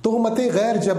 तोहमतें गैर जब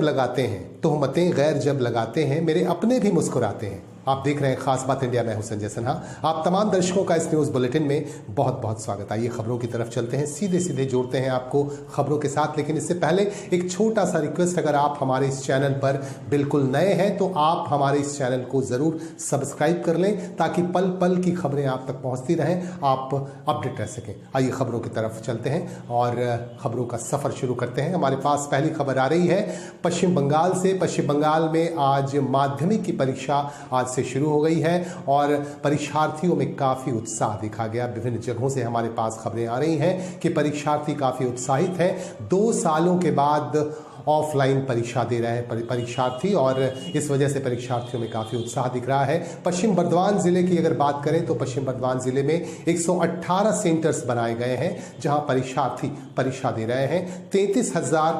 लगाते हैं मेरे अपने भी मुस्कुराते हैं। आप देख रहे हैं खास बात इंडिया में, हूं संजय सिन्हा। आप तमाम दर्शकों का इस न्यूज़ बुलेटिन में बहुत बहुत स्वागत। आइए खबरों की तरफ चलते हैं, सीधे जोड़ते हैं आपको खबरों के साथ। लेकिन इससे पहले एक छोटा सा रिक्वेस्ट, अगर आप हमारे इस चैनल पर बिल्कुल नए हैं तो आप हमारे इस चैनल को ज़रूर सब्सक्राइब कर लें, ताकि पल पल की खबरें आप तक पहुँचती रहें, आप अपडेट रह सकें। आइए खबरों की तरफ चलते हैं और खबरों का सफ़र शुरू करते हैं। हमारे पास पहली खबर आ रही है पश्चिम बंगाल से। पश्चिम बंगाल में आज माध्यमिक की परीक्षा आज से शुरू हो गई है और परीक्षार्थियों में काफी उत्साह दिखा गया। विभिन्न जगहों से हमारे पास खबरें आ रही हैं कि परीक्षार्थी काफी उत्साहित हैं। 2 सालों के बाद ऑफलाइन परीक्षा दे रहे हैं परीक्षार्थी और इस वजह से परीक्षार्थियों में काफ़ी उत्साह दिख रहा है। पश्चिम बर्धमान ज़िले की अगर बात करें तो पश्चिम बर्धमान ज़िले में 118 सेंटर्स बनाए गए हैं जहां परीक्षार्थी परीक्षा दे रहे हैं। 33,000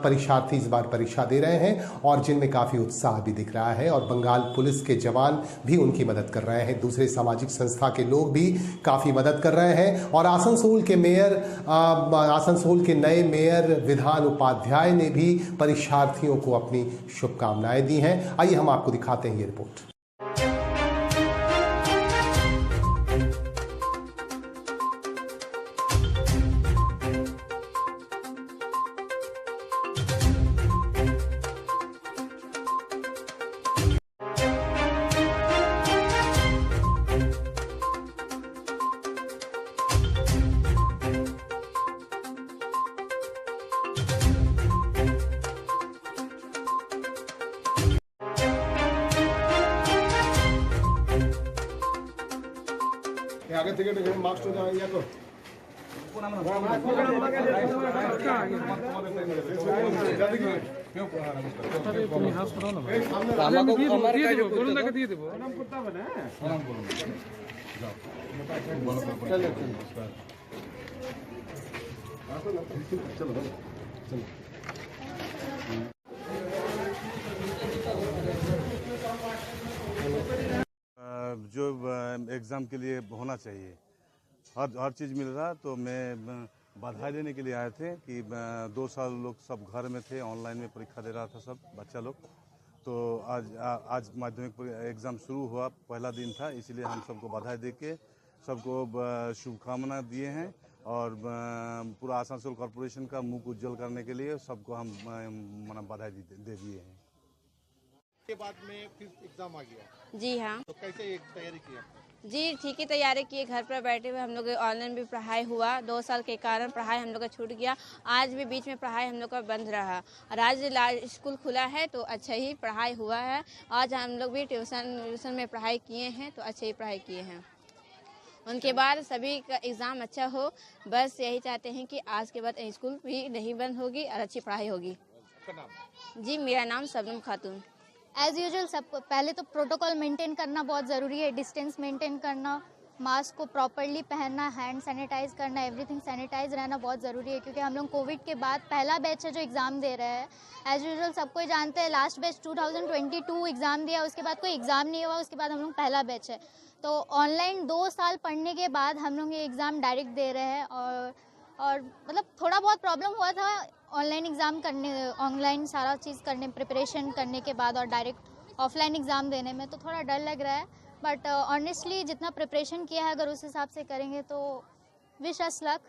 परीक्षार्थी इस बार परीक्षा दे रहे हैं और जिनमें काफ़ी उत्साह भी दिख रहा है और बंगाल पुलिस के जवान भी उनकी मदद कर रहे हैं। दूसरे सामाजिक संस्था के लोग भी काफ़ी मदद कर रहे हैं और आसनसोल के नए मेयर विधान उपाध्याय ने भी परीक्षार्थियों को अपनी शुभकामनाएं दी हैं। आइए हम आपको दिखाते हैं ये रिपोर्ट। आगे থেকে মার্কস তো ইয়া তো जो एग्ज़ाम के लिए होना चाहिए हर चीज़ मिल रहा, तो मैं बधाई देने के लिए आए थे कि 2 साल लोग सब घर में थे, ऑनलाइन में परीक्षा दे रहा था सब बच्चा लोग। तो आज माध्यमिक एग्ज़ाम शुरू हुआ, पहला दिन था, इसलिए हम सबको बधाई दे के सबको शुभकामना दिए हैं और पूरा आसनसोल कॉरपोरेशन का मुख उज्जवल करने के लिए सबको हम बधाई दे दिए हैं। के बाद में फिर एग्जाम आ गया। जी हाँ, तो कैसे तैयारी किया? जी ठीक ही तैयारी किए। घर पर बैठे हुए हम लोग ऑनलाइन भी पढ़ाई हुआ। 2 साल के कारण पढ़ाई हम लोग का छूट गया। आज भी बीच में पढ़ाई हम लोग का बंद रहा और आज स्कूल खुला है तो अच्छा ही पढ़ाई हुआ है। आज हम लोग भी ट्यूशन में पढ़ाई किए हैं तो अच्छे ही पढ़ाई किए हैं। उनके बाद सभी का एग्ज़ाम अच्छा हो, बस यही चाहते हैं कि आज के बाद स्कूल भी नहीं बंद होगी और अच्छी पढ़ाई होगी। जी मेरा नाम सबनम खातून। एज़ यूजुअल सब पहले तो प्रोटोकॉल मेंटेन करना बहुत ज़रूरी है। डिस्टेंस मेंटेन करना, मास्क को प्रॉपरली पहनना, हैंड सैनिटाइज करना, एवरीथिंग सैनिटाइज रहना बहुत ज़रूरी है क्योंकि हम लोग कोविड के बाद पहला बैच है जो एग्ज़ाम दे रहे हैं। एज़ यूजुअल सबको जानते हैं लास्ट बैच 2022 एग्ज़ाम दिया, उसके बाद कोई एग्ज़ाम नहीं हुआ, उसके बाद हम लोग पहला बैच है। तो ऑनलाइन 2 साल पढ़ने के बाद हम लोग ये एग्ज़ाम डायरेक्ट दे रहे हैं और मतलब थोड़ा बहुत प्रॉब्लम हुआ था ऑनलाइन एग्ज़ाम करने, ऑनलाइन सारा चीज़ करने, प्रिपरेशन करने के बाद और डायरेक्ट ऑफलाइन एग्ज़ाम देने में तो थोड़ा डर लग रहा है। बट ऑनेस्टली जितना प्रिपरेशन किया है अगर उस हिसाब से करेंगे तो wish us luck.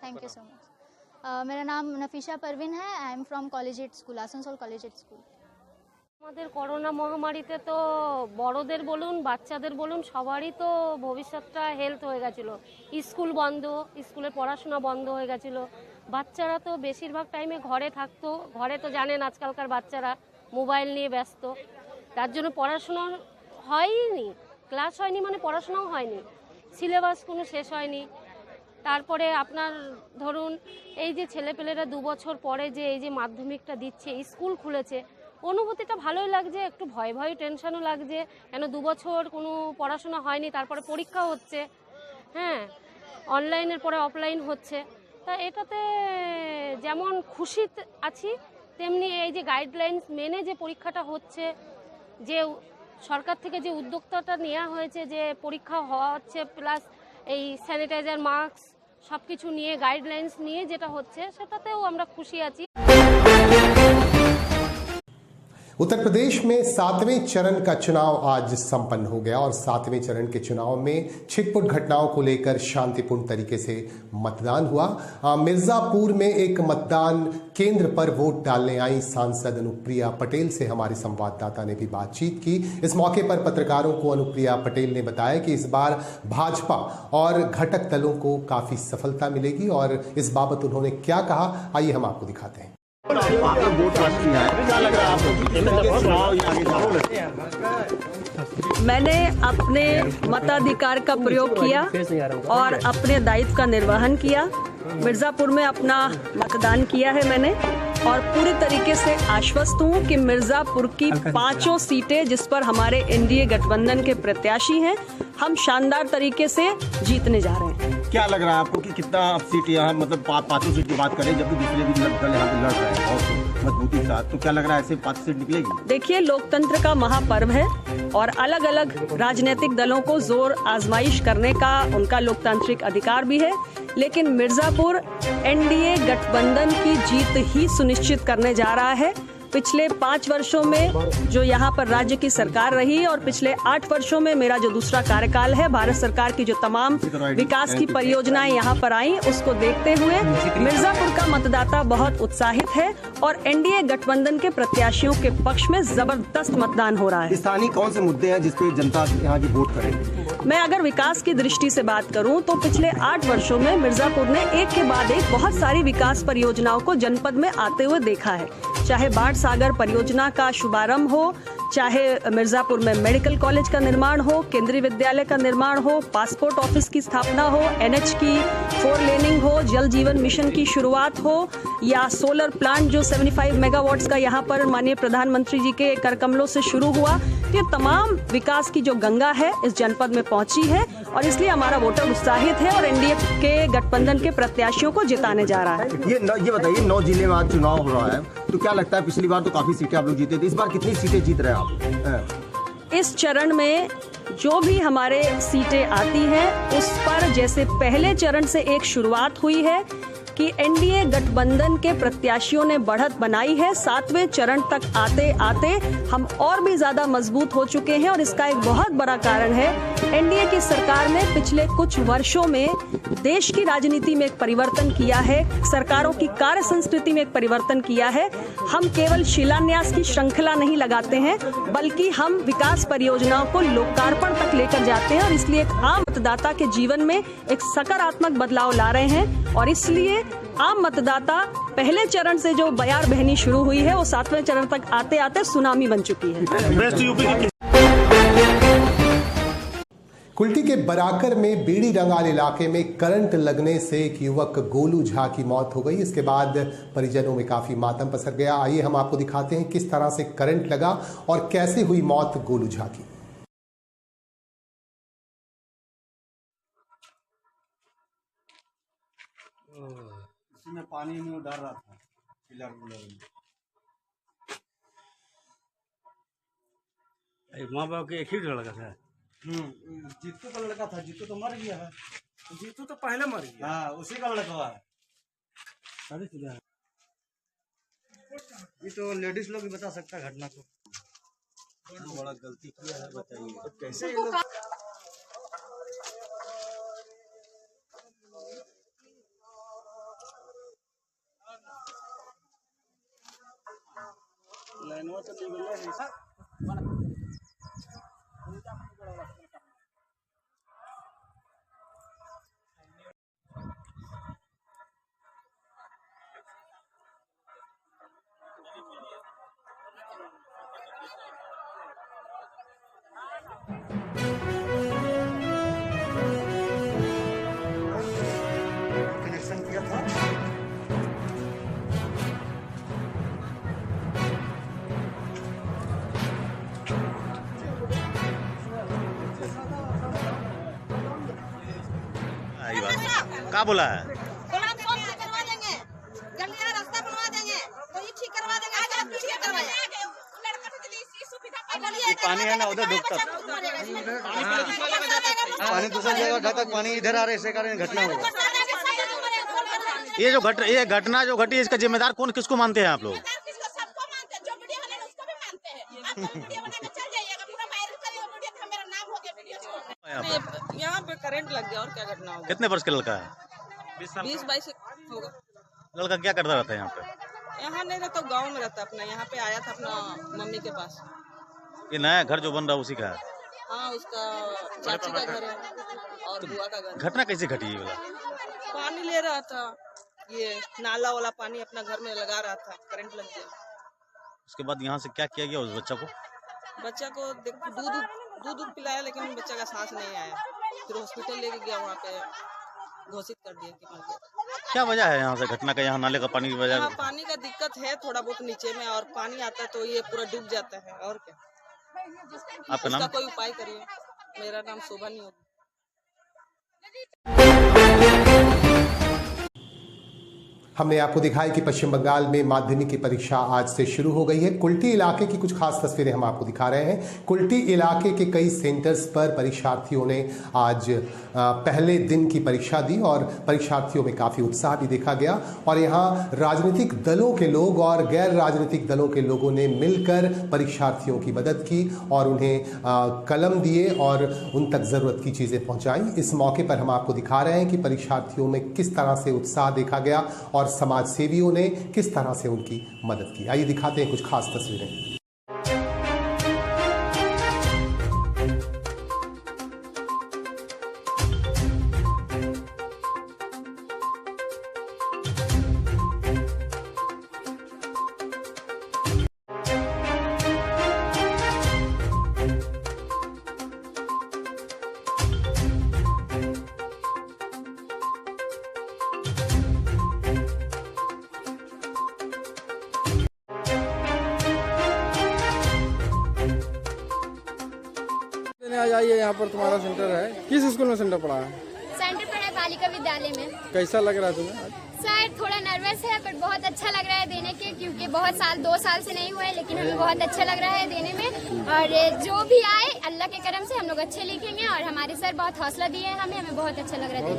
Thank you so much. मेरा नाम नफीशा परवीन है। I am from collegiate school, Asansol collegiate school. আমাদের করোনা মহামারীতে তো বড়দের বলুন বাচ্চাদের বলুন সবারই তো ভবিষ্যৎটা হেলথ হয়ে গেছিলো। স্কুল বন্ধ, স্কুলের পড়াশোনা বন্ধ হয়ে গেছিলো। বাচ্চারা তো বেশিরভাগ টাইমে ঘরে থাকতো। ঘরে তো জানেন আজকালকার বাচ্চারা মোবাইল নিয়ে ব্যস্ত, তার জন্য পড়াশোনা হয়নি, ক্লাস হয়নি মানে পড়াশোনাও হয়নি, সিলেবাস কোনো শেষ হয়নি। তারপরে আপনার ধরুন এই যে ছেলেপেলেরা 2 বছর পরে যে এই যে মাধ্যমিকটা দিচ্ছে, স্কুল খুলেছে, অনুভূতিটা ভালোই লাগছে, একটু ভয় টেনশনও লাগছে, কেন 2 বছর কোনো পড়াশোনা হয়নি, তারপরে পরীক্ষা হচ্ছে, হ্যাঁ অনলাইনের পরে অফলাইন হচ্ছে। তা এটাতে যেমন খুশি আছি তেমনি এই যে গাইডলাইন্স মেনে যে পরীক্ষাটা হচ্ছে, যে সরকার থেকে যে উদ্যোক্তাটা নেওয়া হয়েছে যে পরীক্ষা হচ্ছে প্লাস এই স্যানিটাইজার মাস্ক সব কিছু নিয়ে গাইডলাইন্স নিয়ে যেটা হচ্ছে সেটাতেও আমরা খুশি আছি। उत्तर प्रदेश में 7वें चरण का चुनाव आज संपन्न हो गया और 7वें चरण के चुनाव में छिटपुट घटनाओं को लेकर शांतिपूर्ण तरीके से मतदान हुआ। मिर्जापुर में एक मतदान केंद्र पर वोट डालने आई सांसद अनुप्रिया पटेल से हमारे संवाददाता ने भी बातचीत की। इस मौके पर पत्रकारों को अनुप्रिया पटेल ने बताया कि इस बार भाजपा और घटक दलों को काफी सफलता मिलेगी और इस बाबत उन्होंने क्या कहा, आइए हम आपको दिखाते हैं। मैंने अपने मताधिकार का प्रयोग किया और अपने दायित्व का निर्वहन किया। मिर्जापुर में अपना मतदान किया है मैंने और पूरी तरीके से आश्वस्त हूँ कि मिर्जापुर की 5 सीटें जिस पर हमारे एनडीए गठबंधन के प्रत्याशी हैं, हम शानदार तरीके से जीतने जा रहे हैं। क्या लग रहा है आपको कि कितना अब सीट यहाँ, मतलब 5 सीट की बात करें, जबकि दूसरे भी दल यहाँ पे लड़ रहे हैं और मजबूती के साथ, तो क्या लग रहा है ऐसे 5 सीट निकलेगी? देखिए, लोकतंत्र का महापर्व है और अलग अलग राजनीतिक दलों को जोर आजमाइश करने का उनका लोकतांत्रिक अधिकार भी है, लेकिन मिर्जापुर एनडीए गठबंधन की जीत ही सुनिश्चित करने जा रहा है। पिछले 5 वर्षों में जो यहाँ पर राज्य की सरकार रही और पिछले 8 वर्षों में मेरा जो दूसरा कार्यकाल है, भारत सरकार की जो तमाम विकास की परियोजनाएं यहाँ पर आई, उसको देखते हुए मिर्जापुर का मतदाता बहुत उत्साहित है और एनडीए गठबंधन के प्रत्याशियों के पक्ष में जबरदस्त मतदान हो रहा है। स्थानीय कौन से मुद्दे हैं जिसपे जनता यहाँ की वोट करेगी? मैं अगर विकास की दृष्टि से बात करूं तो पिछले 8 वर्षों में मिर्जापुर ने एक के बाद एक बहुत सारी विकास परियोजनाओं को जनपद में आते हुए देखा है। चाहे बाढ़ सागर परियोजना का शुभारंभ हो, चाहे मिर्जापुर में मेडिकल कॉलेज का निर्माण हो, केंद्रीय विद्यालय का निर्माण हो, पासपोर्ट ऑफिस की स्थापना हो, एनएच की 4 लेनिंग हो, जल जीवन मिशन की शुरुआत हो या सोलर प्लांट जो 75 मेगावाट्स का यहाँ पर माननीय प्रधानमंत्री जी के कर कमलों से शुरू हुआ, ये तमाम विकास की जो गंगा है इस जनपद में पहुंची है और इसलिए हमारा वोटर उत्साहित है और एनडीए के गठबंधन के प्रत्याशियों को जिताने जा रहा है। ये बताइए, 9 जिले में आज चुनाव हो रहा है, तो क्या लगता है, पिछली बार तो काफी सीटें आप लोग जीते थे, इस बार कितनी सीटें जीत रहे हैं आप? इस चरण में जो भी हमारे सीटें आती हैं उस पर जैसे पहले चरण से एक शुरुआत हुई है कि एनडीए गठबंधन के प्रत्याशियों ने बढ़त बनाई है। 7वें चरण तक आते आते हम और भी ज्यादा मजबूत हो चुके हैं और इसका एक बहुत बड़ा कारण है एनडीए की सरकार ने पिछले कुछ वर्षों में देश की राजनीति में एक परिवर्तन किया है, सरकारों की कार्य संस्कृति में एक परिवर्तन किया है। हम केवल शिलान्यास की श्रृंखला नहीं लगाते हैं, बल्कि हम विकास परियोजनाओं को लोकार्पण तक लेकर जाते हैं और इसलिए एक आम मतदाता के जीवन में एक सकारात्मक बदलाव ला रहे हैं और इसलिए आम मतदाता पहले चरण से जो बयार बहनी शुरू हुई है वो 7वें चरण तक आते आते सुनामी बन चुकी है। कुल्टी के बराकर में बेड़ी रंगाल इलाके में करंट लगने से एक युवक गोलू झा की मौत हो गई। इसके बाद परिजनों में काफी मातम पसर गया। आइए हम आपको दिखाते हैं किस तरह से करंट लगा और कैसे हुई मौत गोलू झा की। मैं पानी में डाल रहा था पिलर माँ बाप के एक ही लड़का था। जीतू का लड़का था। जीतू तो मर गया है। जीतू तो पहले मर गया। हाँ, उसी का लड़का है। शादीशुदा है। ये तो लेडीज लोग भी बता सकता है घटना को। बड़ा गलती किया है, बताइए तो कैसे ये लोग लाइनवा तो निकल रहा है। कनेक्शन किया था। क्या बोला है? बोला हम फोन से करवा देंगे, जल्दी रास्ता बनवा देंगे, कोई ठीक करवा देंगे। आज आप कुछ करवाया पानी है ना उधर डूबता, पानी दूसरी जगह था तक पानी इधर आ रहे, इसके कारण घटना हुआ। ये घटना जो घटी इसका जिम्मेदार कौन किसको मानते हैं आप लोग? वीडियो बना के चल जाइएगा, पूरा वायरल करिएगा वीडियो, तो मेरा नाम हो गया वीडियो। यहाँ पे करंट लग गया और क्या घटना होगा। कितने वर्ष का लड़का है? 20-22 होगा। लड़का क्या करता रहता है यहाँ पे? यहाँ नहीं रहता, गांव में रहता अपना। यहाँ पे आया था अपना मम्मी के पास। ये नया घर जो बन रहा है उसी का है? हाँ, उसका चाची का घर है और बुआ का घर। घटना कैसे घटी ये वाला? पानी ले रहा था, ये नाला वाला पानी अपना घर में लगा रहा था, करंट लग गया। उसके बाद यहाँ से क्या किया गया उस बच्चा को? बच्चा को दूध पिलाया, लेकिन बच्चा का सांस नहीं आया। फिर हॉस्पिटल लेके गया, वहाँ पे घोषित कर दिया कि मर गया। क्या वजह है यहाँ से घटना का? यहाँ नाले का पानी की वजह? यहाँ पानी का दिक्कत है थोड़ा बहुत नीचे में, और पानी आता है तो ये पूरा डूब जाता है। और क्या, आपका नाम? उसका कोई उपाय करिए। मेरा नाम शोभा नहीं होगा। हमने आपको दिखाया कि पश्चिम बंगाल में माध्यमिक की परीक्षा आज से शुरू हो गई है। कुल्टी इलाके की कुछ खास तस्वीरें हम आपको दिखा रहे हैं। कुल्टी इलाके के कई सेंटर्स पर परीक्षार्थियों ने आज पहले दिन की परीक्षा दी और परीक्षार्थियों में काफ़ी उत्साह भी देखा गया। और यहाँ राजनीतिक दलों के लोग और गैर राजनीतिक दलों के लोगों ने मिलकर परीक्षार्थियों की मदद की और उन्हें कलम दिए और उन तक ज़रूरत की चीज़ें पहुँचाई। इस मौके पर हम आपको दिखा रहे हैं कि परीक्षार्थियों में किस तरह से उत्साह देखा गया और समाज सेवियों ने किस तरह से उनकी मदद की। आइए दिखाते हैं कुछ खास तस्वीरें। आइए, यहाँ पर तुम्हारा सेंटर है। किस स्कूल में सेंटर पड़ा है? सेंटर पड़ा है बालिका विद्यालय में। कैसा लग रहा है तुम्हें? सर थोड़ा नर्वस है, पर बहुत अच्छा लग रहा है देने के, क्योंकि 2 साल से नहीं हुआ है, लेकिन हमें बहुत अच्छा लग रहा है देने में। और जो भी आए अल्लाह के करम से हम लोग अच्छे लिखेंगे, और हमारे सर बहुत हौसला दिए हैं हमें बहुत अच्छा लग रहा है।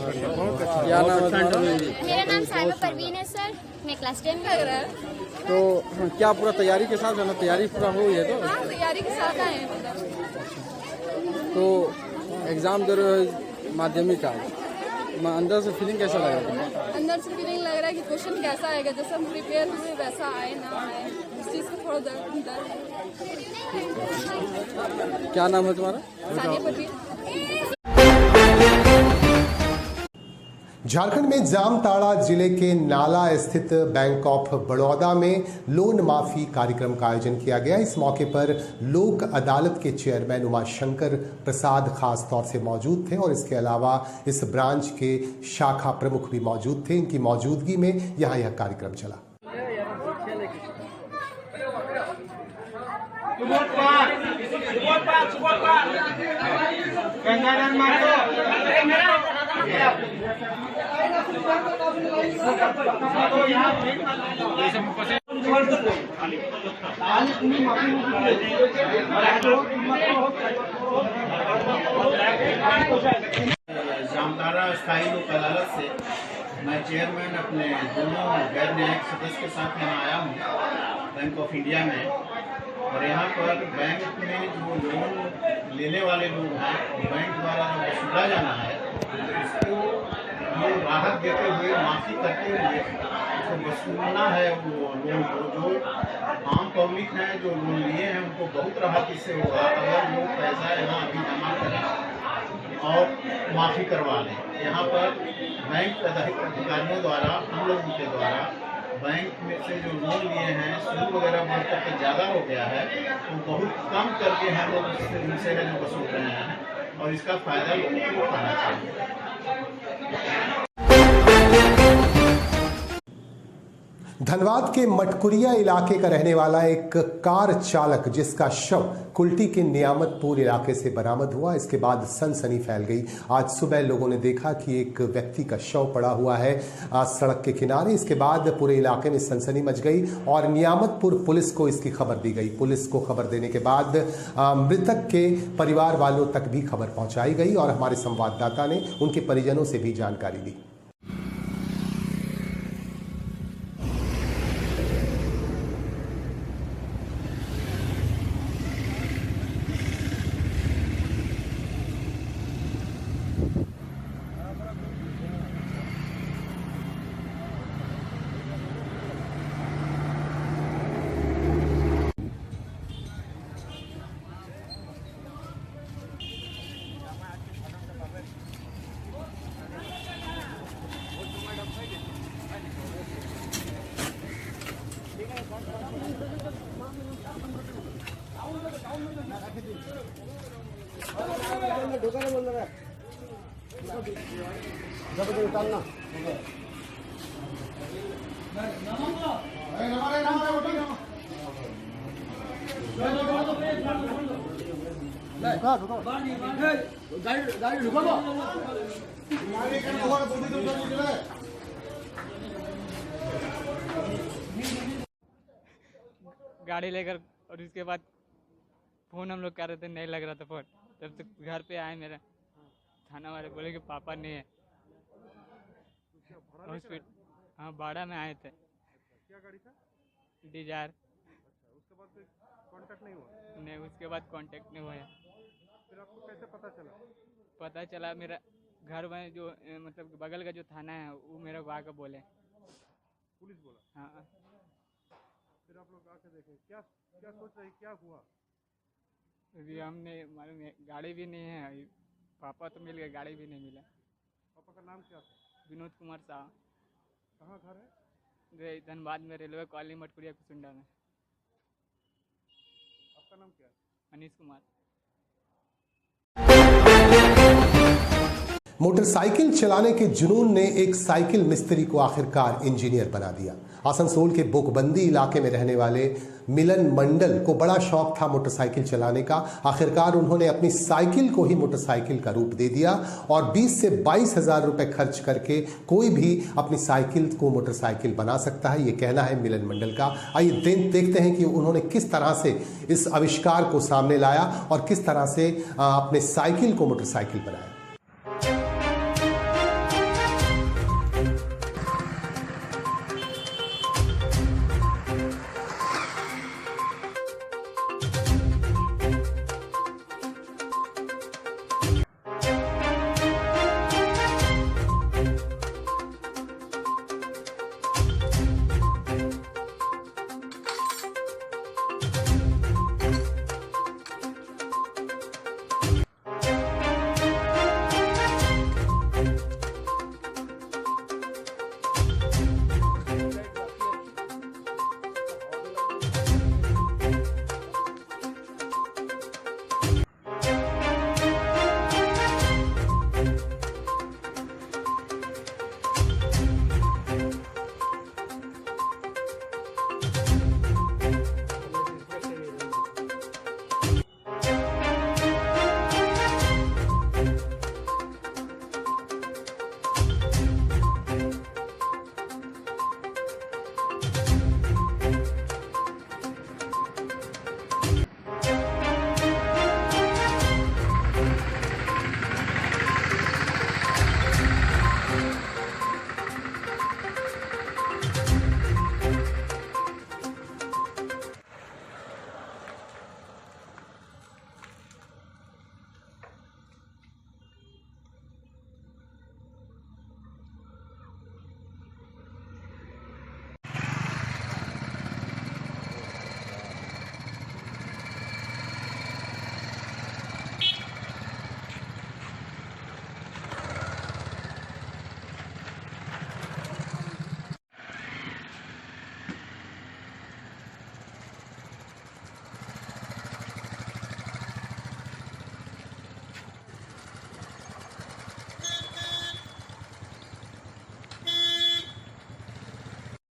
क्या नाम है? मेरा नाम साहिबा परवीन है सर, मैं क्लास 10 में। तो क्या पूरा तैयारी के साथ जाना? तैयारी पूरा हो गई है? तो हाँ, तैयारी के साथ आए। तो एग्जाम दे रहे हो माध्यमिक का, अंदर से फीलिंग कैसा लग रहा है? अंदर से फीलिंग लग रहा है कि क्वेश्चन कैसा आएगा, जैसे हम प्रिपेयर हुए वैसा आए ना आए, इस चीज़ का थोड़ा डर है। क्या नाम है तुम्हारा? सानिया परवीन। झारखंड में जामताड़ा जिले के नाला स्थित बैंक ऑफ बड़ौदा में लोन माफी कार्यक्रम का आयोजन किया गया। इस मौके पर लोक अदालत के चेयरमैन उमाशंकर प्रसाद खास तौर से मौजूद थे और इसके अलावा इस ब्रांच के शाखा प्रमुख भी मौजूद थे। इनकी मौजूदगी में यहाँ यह कार्यक्रम चला। जामताड़ा स्थायी लोक अदालत से मैं चेयरमैन अपने दोनों गैर न्यायिक सदस्य के साथ यहाँ आया हूँ बैंक ऑफ इंडिया में। और यहाँ पर बैंक में जो लोन लेने वाले लोग हैं, बैंक द्वारा जो वसूला जाना है उसको ये राहत देते हुए, माफ़ी करते हुए उसको वसूलना है। वो लोन को जो आम पब्लिक हैं जो लोन लिए हैं उनको बहुत राहत इससे होगा अगर वो पैसा यहाँ अभी जमा करें और माफ़ी करवा लें। यहाँ पर बैंक अधिकारियों द्वारा, हम लोगों के द्वारा बैंक में से जो लोन लिए हैं सूद वगैरह बढ़ करके ज़्यादा हो गया है, तो बहुत कम करके हम लोग उनसे जो वसूल रहे हैं और इसका फ़ायदा लोगों को उठाना चाहिए। धनबाद के मटकुरिया इलाके का रहने वाला एक कार चालक जिसका शव कुल्टी के नियामतपुर इलाके से बरामद हुआ, इसके बाद सनसनी फैल गई। आज सुबह लोगों ने देखा कि एक व्यक्ति का शव पड़ा हुआ है सड़क के किनारे। इसके बाद पूरे इलाके में सनसनी मच गई और नियामतपुर पुलिस को इसकी खबर दी गई। पुलिस को खबर देने के बाद मृतक के परिवार वालों तक भी खबर पहुंचाई गई और हमारे संवाददाता ने उनके परिजनों से भी जानकारी दी। गाड़ी लेकर और उसके बाद फ़ोन हम लोग कर रहे थे, नहीं लग रहा था फ़ोन। तब तक घर पे आए, मेरा थाना वाले बोले कि पापा नहीं है हॉस्पिटल। हाँ, बाड़ा में आए थे। क्या गाड़ी था? डिजायर। उसके बाद कोई कांटेक्ट नहीं हुआ? नहीं, उसके बाद कांटेक्ट नहीं हुआ। फिर आपको कैसे पता चला? पता चला मेरा घर में जो मतलब बगल का जो थाना है वो मेरे को आकर बोले। पुलिस बोला? हाँ। फिर आप लोग आके देखे, क्या क्या सोच रहे, क्या हुआ? अभी हमने मालूम है, गाड़ी भी नहीं है। पापा तो मिल गए, गाड़ी भी नहीं मिला। पापा का नाम क्या था? विनोद कुमार साह। कहाँ घर है? धनबाद में, रेलवे कॉलोनी, मटकुरिया कुसुंडा में। आपका नाम क्या है? अनीश कुमार। मोटरसाइकिल चलाने के जुनून ने एक साइकिल मिस्त्री को आखिरकार इंजीनियर बना दिया। आसनसोल के बोकबंदी इलाके में रहने वाले मिलन मंडल को बड़ा शौक था मोटरसाइकिल चलाने का। आखिरकार उन्होंने अपनी साइकिल को ही मोटरसाइकिल का रूप दे दिया और 20 से 22 हजार रुपए खर्च करके कोई भी अपनी साइकिल को मोटरसाइकिल बना सकता है, ये कहना है मिलन मंडल का। आइए देखते हैं कि उन्होंने किस तरह से इस आविष्कार को सामने लाया और किस तरह से अपने साइकिल को मोटरसाइकिल बनाया।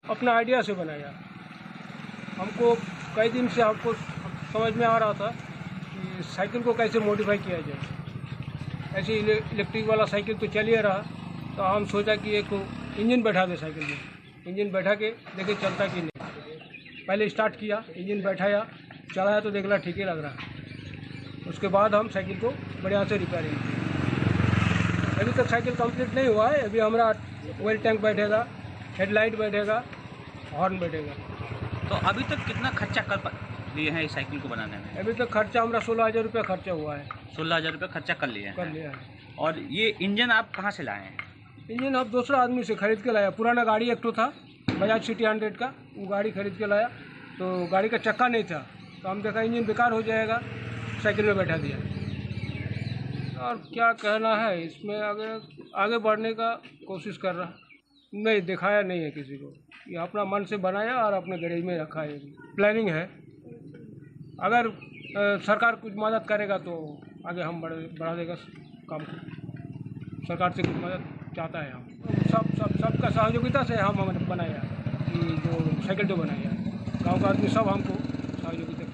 अपना आइडिया से बनाया। हमको कई दिन से हमको समझ में आ रहा था कि साइकिल को कैसे मॉडिफाई किया जाए। ऐसे इलेक्ट्रिक वाला साइकिल तो चल ही रहा, तो हम सोचा कि एक इंजन बैठा दे साइकिल में। इंजन बैठा के देखे चलता कि नहीं। पहले स्टार्ट किया, इंजन बैठाया, चलाया तो देखला ठीक ही लग रहा। उसके बाद हम साइकिल को बढ़िया से रिपेयरिंग किया। अभी तक साइकिल कंप्लीट नहीं हुआ है। अभी हमारा ऑयल टैंक बैठेगा, हेडलाइट बैठेगा, हॉर्न बैठेगा। तो अभी तक कितना खर्चा कर लिए हैं इस साइकिल को बनाने में? अभी तक खर्चा हमारा 16,000 रुपये खर्चा हुआ है। 16,000 रुपये खर्चा कर लिए हैं? कर लिया है। और ये इंजन आप कहाँ से लाए हैं? इंजन अब दूसरा आदमी से खरीद के लाया। पुराना गाड़ी एक तो था बजाज सिटी 100 का, वो गाड़ी खरीद के लाया। तो गाड़ी का चक्का नहीं था, तो हम देखा इंजन बेकार हो जाएगा, साइकिल में बैठा दिया। और क्या कहना है इसमें, आगे बढ़ने का कोशिश कर रहा। नहीं, दिखाया नहीं है किसी को। ये अपना मन से बनाया और अपने गैरेज में रखा है। प्लानिंग है, अगर सरकार कुछ मदद करेगा तो आगे हम बढ़ा देगा काम को। सरकार से कुछ मदद चाहता है हम सबका सहयोगिता से हम बनाया कि जो साइकिल जो बनाया गांव का आदमी सब हमको सहयोगिता